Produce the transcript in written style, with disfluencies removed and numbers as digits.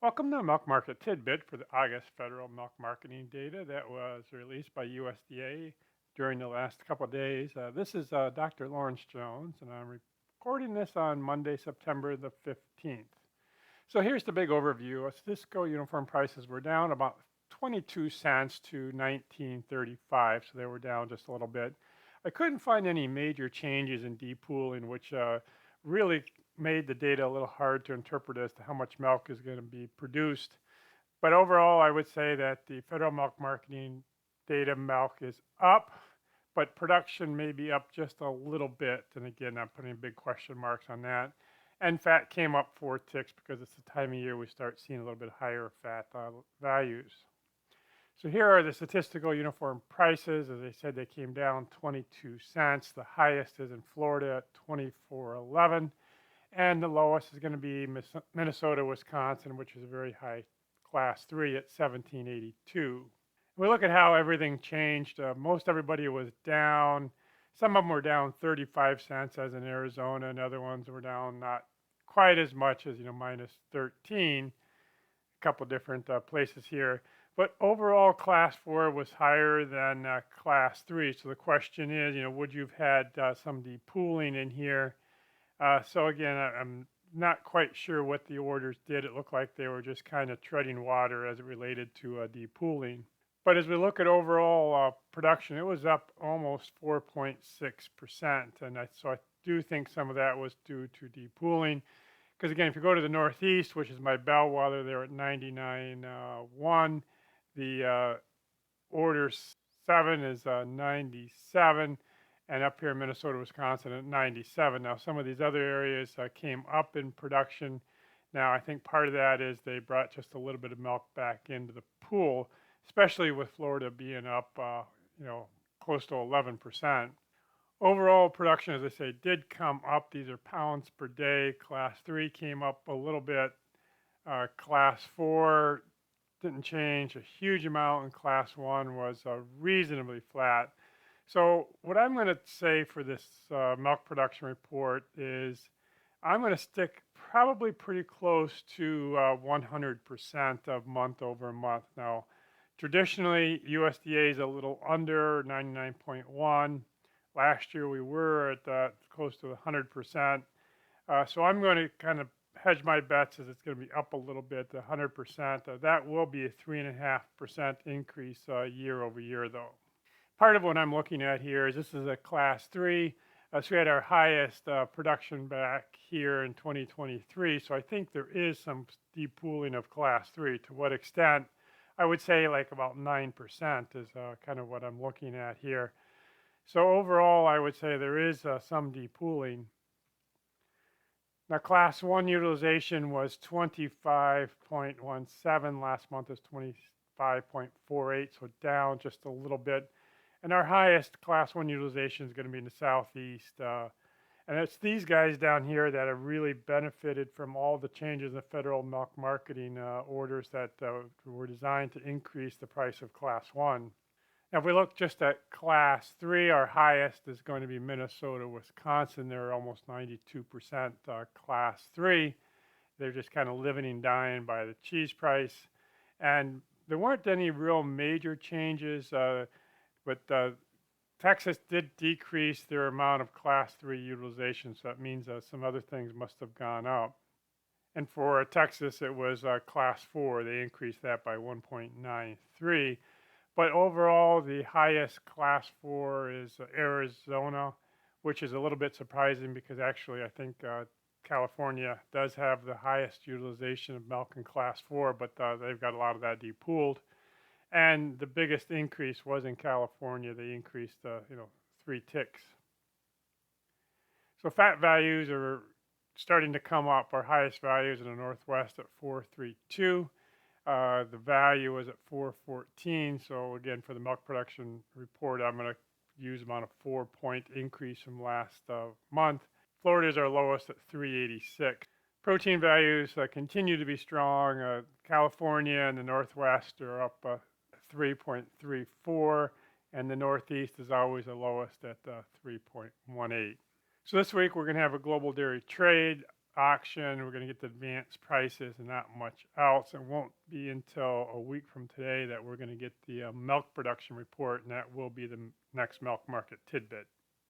Welcome to Milk Market Tidbit for the August federal milk marketing data that was released by USDA during the last couple of days. This is Dr. Lawrence Jones, and I'm recording this on Monday, September the 15th. So here's the big overview. Cisco uniform prices were down about 22 cents to 19.35, so they were down just a little bit. I couldn't find any major changes in depooling, which really made the data a little hard to interpret as to how much milk is going to be produced. But overall, I would say that the federal milk marketing data milk is up, but production may be up just a little bit. And again, I'm putting big question marks on that. And fat came up 4 ticks because it's the time of year we start seeing a little bit higher fat values. So here are the statistical uniform prices. As I said, they came down 22 cents. The highest is in Florida at 24.11, and the lowest is going to be Minnesota, Wisconsin, which is a very high class 3 at 17.82. We look at how everything changed. Most everybody was down. Some of them were down 35 cents, as in Arizona, and other ones were down not quite as much as minus 13. A couple different places here. But overall, class 4 was higher than class 3. So the question is, would you have had some depooling in here? So again, I'm not quite sure what the orders did. It looked like they were just kind of treading water as it related to depooling. But as we look at overall production, it was up almost 4.6%. So I do think some of that was due to depooling. Because again, if you go to the Northeast, which is my bellwether, they're at 99.1. The order 7 is 97, and up here in Minnesota, Wisconsin at 97. Now, some of these other areas came up in production. Now, I think part of that is they brought just a little bit of milk back into the pool, especially with Florida being up, close to 11%. Overall production, as I say, did come up. These are pounds per day. Class 3 came up a little bit. Class 4 didn't change a huge amount, and class 1 was reasonably flat. So what I'm going to say for this milk production report is I'm going to stick probably pretty close to 100% of month over month. Now, traditionally, USDA is a little under 99.1. Last year we were at close to 100%. So I'm going to kind of hedge my bets as it's going to be up a little bit to 100%. That will be a 3.5% increase year over year, though. Part of what I'm looking at here is this is a class 3. So we had our highest production back here in 2023. So I think there is some depooling of class 3. To what extent? I would say like about 9% is kind of what I'm looking at here. So overall, I would say there is some depooling. Now, class 1 utilization was 25.17. Last month is 25.48, so down just a little bit. And our highest class 1 utilization is going to be in the southeast. And it's these guys down here that have really benefited from all the changes in the federal milk marketing orders that were designed to increase the price of class 1. Now, if we look just at class 3, our highest is going to be Minnesota, Wisconsin. They're almost 92% class 3. They're just kind of living and dying by the cheese price. And there weren't any real major changes, but Texas did decrease their amount of class 3 utilization. So that means some other things must have gone up. And for Texas, it was class 4. They increased that by 1.93. But overall, the highest class 4 is Arizona, which is a little bit surprising because actually I think California does have the highest utilization of milk in class 4, but they've got a lot of that depooled. And the biggest increase was in California. They increased, 3 ticks. So fat values are starting to come up. Our highest values in the Northwest at 432. The value is at 414. So again, for the milk production report, I'm going to use about a 4-point increase from last month. Florida is our lowest at 386. Protein values continue to be strong. California and the Northwest are up 3.34, and the Northeast is always the lowest at 3.18. So this week we're going to have a global dairy trade. auction. We're going to get the advanced prices and not much else. It won't be until a week from today that we're going to get the milk production report, and that will be the next milk market tidbit.